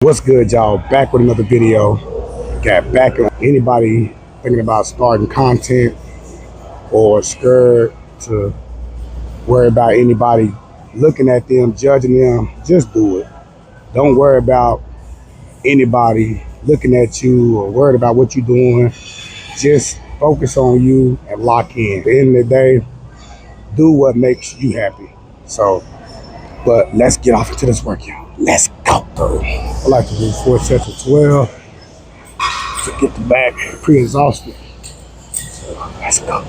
What's good, y'all? Back with another video. Got back on anybody thinking about starting content or scared to worry about anybody looking at them, judging them. Just do it. Don't worry about anybody looking at you or worried about what you're doing. Just focus on you and lock in. At the end of the day, do what makes you happy. So, but let's get off into this work, y'all. Let's go. So, I like to do 4 sets of 12 to get the back pre-exhausted. Let's go.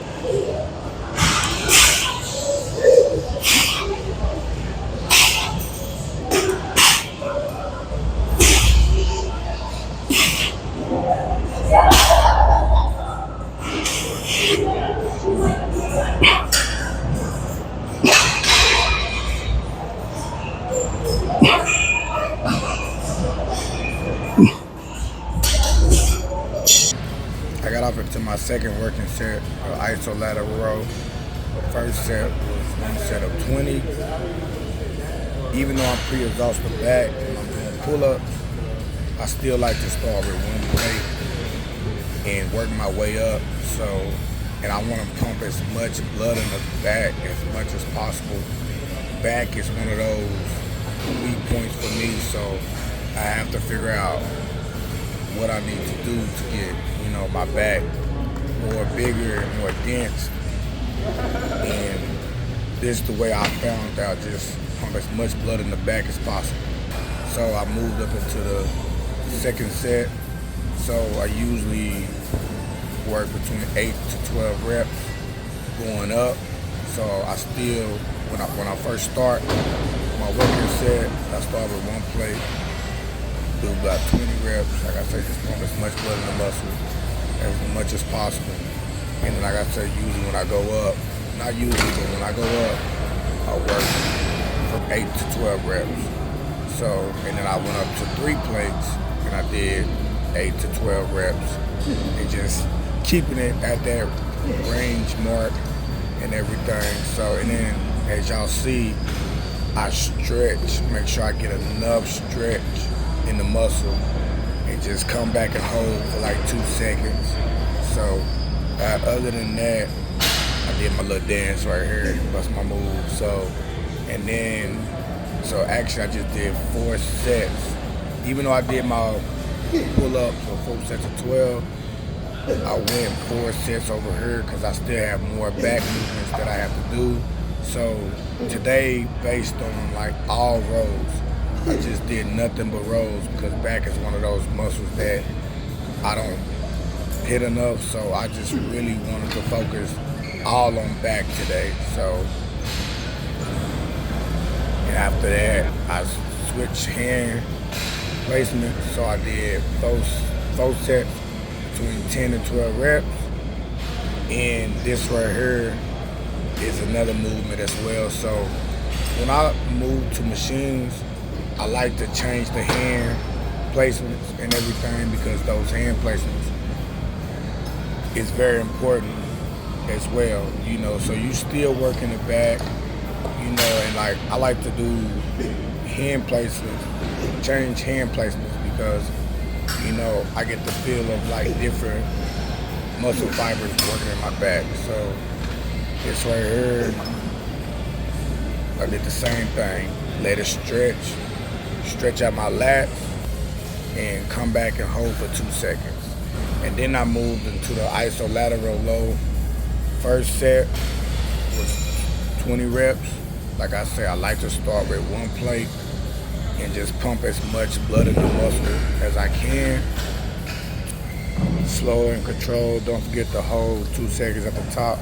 I got off into my second working set of isolateral row. The first set was one set of 20. Even though I'm pre-exhausted back and I'm doing pull-ups, I still like to start with one plate and work my way up. So, and I want to pump as much blood in the back as much as possible. Back is one of those weak points for me, so I have to figure out what I need to do to get, my back more bigger and more dense. And this is the way I found out, just pump as much blood in the back as possible. So I moved up into the second set. So I usually work between 8 to 12 reps going up. So I still, when I first start my working set, I start with one plate, do about 20 reps. Like I say, just pump as much blood in the muscle as much as possible. And then like I say, usually when I go up, not usually, but when I go up, I work from 8 to 12 reps. So, and then I went up to 3 plates and I did 8 to 12 reps. And just keeping it at that range mark and everything. So, and then as y'all see, I stretch, make sure I get enough stretch in the muscle and just come back and hold for like 2 seconds. So other than that, I did my little dance right here, bust my move. So, and then, so actually I just did 4 sets. Even though I did my pull-ups or 4 sets of 12, I went 4 sets over here because I still have more back movements that I have to do. So today, based on like all rows, I just did nothing but rows because back is one of those muscles that I don't hit enough. So I just really wanted to focus all on back today. So, and after that, I switched hand placement. So I did those sets between 10 and 12 reps. And this right here is another movement as well. So when I move to machines, I like to change the hand placements and everything because those hand placements is very important as well, so you still work in the back, and like I like to do hand placements, change hand placements because, I get the feel of like different muscle fibers working in my back. So this right here, I did the same thing, let it stretch out my lats and come back and hold for 2 seconds. And then I moved into the isolateral low. First set was 20 reps. Like I say, I like to start with one plate and just pump as much blood in the muscle as I can. Slow and controlled. Don't forget to hold 2 seconds at the top.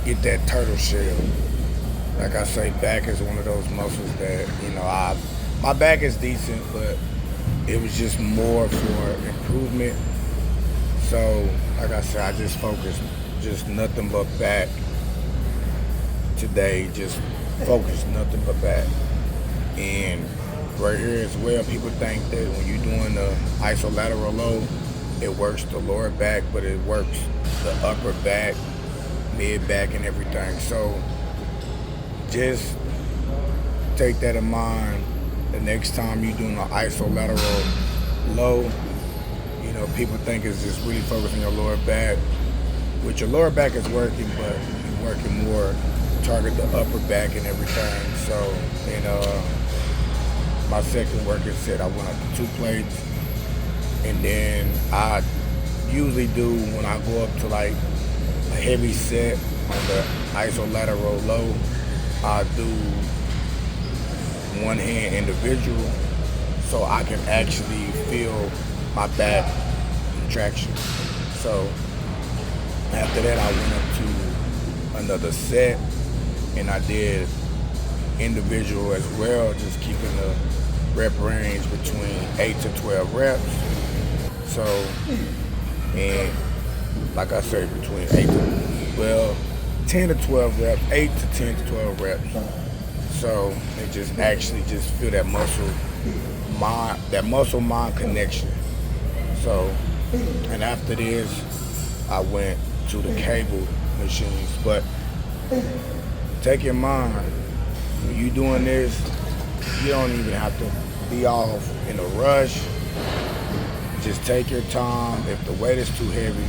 Get that turtle shell. Like I say, back is one of those muscles that, my back is decent, but it was just more for improvement. So, like I said, I just focused just nothing but back today. Just focus nothing but back. And right here as well, people think that when you're doing the isolateral low, it works the lower back, but it works the upper back, mid back, and everything. So just take that in mind the next time you're doing an isolateral low, you know, people think it's just really focusing your lower back, which your lower back is working, but you're working more target the upper back and everything. So, my second working set, I went up to 2 plates, and then I usually do, when I go up to like a heavy set on the isolateral low, I do one hand individual, so I can actually feel my back contraction. So after that, I went up to another set, and I did individual as well, just keeping the rep range between 8 to 12 reps. So, and like I say, between 8 to 12, 10 to 12 reps, 8 to 10 to 12 reps. So, and just actually just feel that muscle mind connection. So, and after this, I went to the cable machines. But take in mind, when you're doing this, you don't even have to be off in a rush. Just take your time. If the weight is too heavy,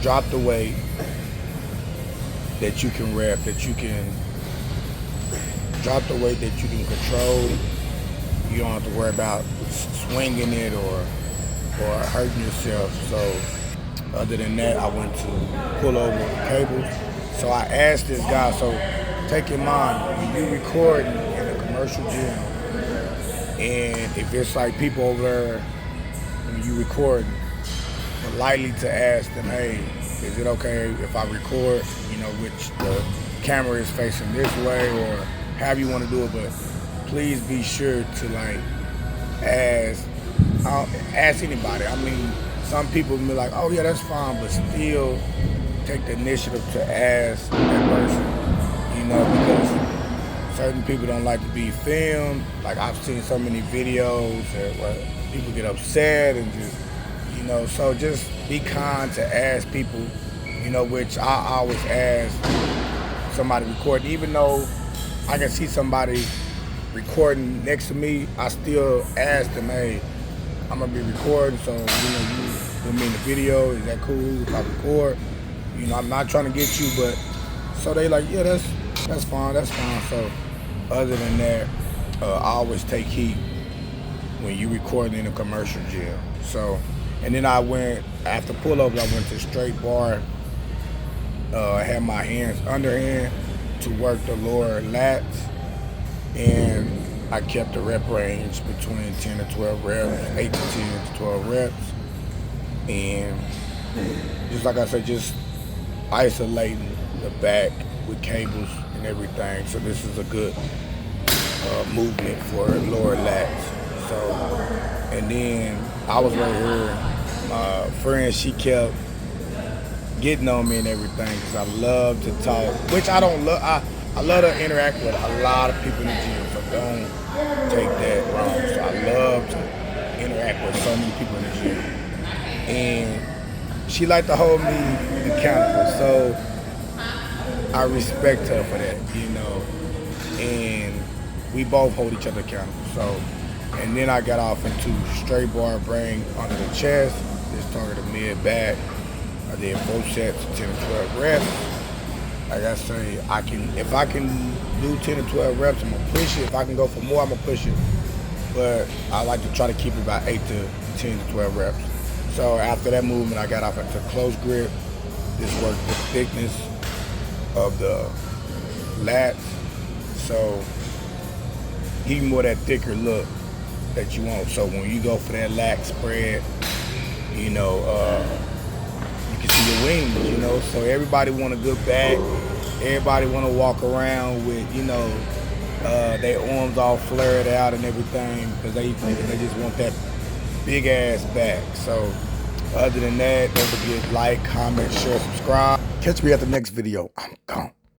drop the weight that you can rep, drop the weight that you can control. You don't have to worry about swinging it or hurting yourself. So other than that, I went to pull over the cables. So I asked this guy, so take in mind, when you recording in a commercial gym, and if it's like people over there, when you recording, politely to ask them, hey, is it okay if I record, which the camera is facing this way, or however you want to do it, but please be sure to ask anybody. I mean, some people be like, oh yeah, that's fine, but still take the initiative to ask that person, because certain people don't like to be filmed. Like, I've seen so many videos where people get upset and just, so just be kind to ask people, which I always ask somebody recording. Even though I can see somebody recording next to me, I still ask them, hey, I'm gonna be recording, so, you with me in the video, is that cool if I record? I'm not trying to get you, but, so they like, yeah, that's fine. So other than that, I always take heat when you recording in a commercial gym. So, and then I went, after pullovers, I went to straight bar. I had my hands underhand to work the lower lats, and I kept the rep range between 10 to 12 reps, 8 to 10 to 12 reps, and just like I said, just isolating the back with cables and everything. So this is a good movement for lower lats. So, and then I was right here, my friend, she kept getting on me and everything, because I love to talk, which I don't love. I love to interact with a lot of people in the gym, so don't take that wrong. So I love to interact with so many people in the gym, and she liked to hold me accountable, so I respect her for that, and we both hold each other accountable. So, and then I got off into straight bar, bring under the chest, just target the mid back. I did 4 sets, 10 to 12 reps. Like I say, if I can do 10 to 12 reps, I'm gonna push it. If I can go for more, I'm gonna push it. But I like to try to keep it about 8 to 10 to 12 reps. So after that movement, I got off into close grip. This worked the thickness of the lats. So even more that thicker look that you want. So when you go for that lat spread, you can see your wings, So everybody want a good back. Everybody want to walk around with, their arms all flared out and everything, because they just want that big ass back. So other than that, don't forget to like, comment, share, subscribe. Catch me at the next video. I'm gone.